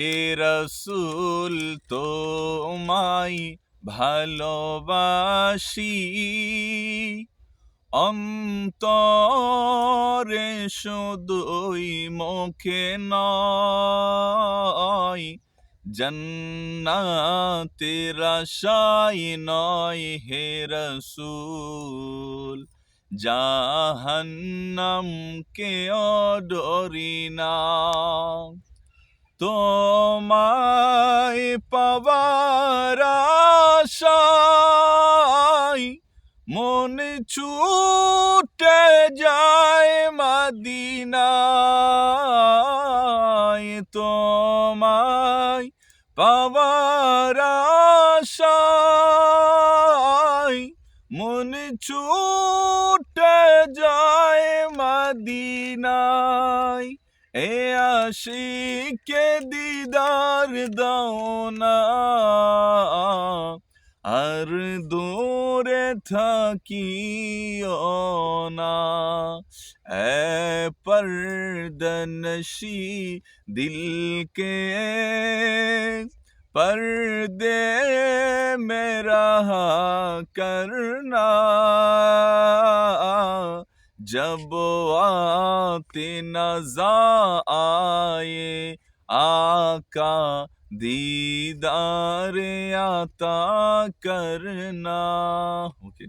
এ রাসূল তোমায় ভালোবাসি, অন্তরে শুধুই মুখে নয়, জান্নাতের আশায় নয় হে রাসূল, জাহান্নামকেও ডরি না। তোমায় পাবার আশায় মন ছুটে যায় মদিনায়, তোমায় পাবার আশায় মন ছুটে যায় মদিনায়। এ আশিকে দিদার দাও না, আর দূরে থাকিও না। এ পর্দানশি দিল के पर्दे में रहा करना, जब आते नज़ा आए आका दीदार आता करना। ओके।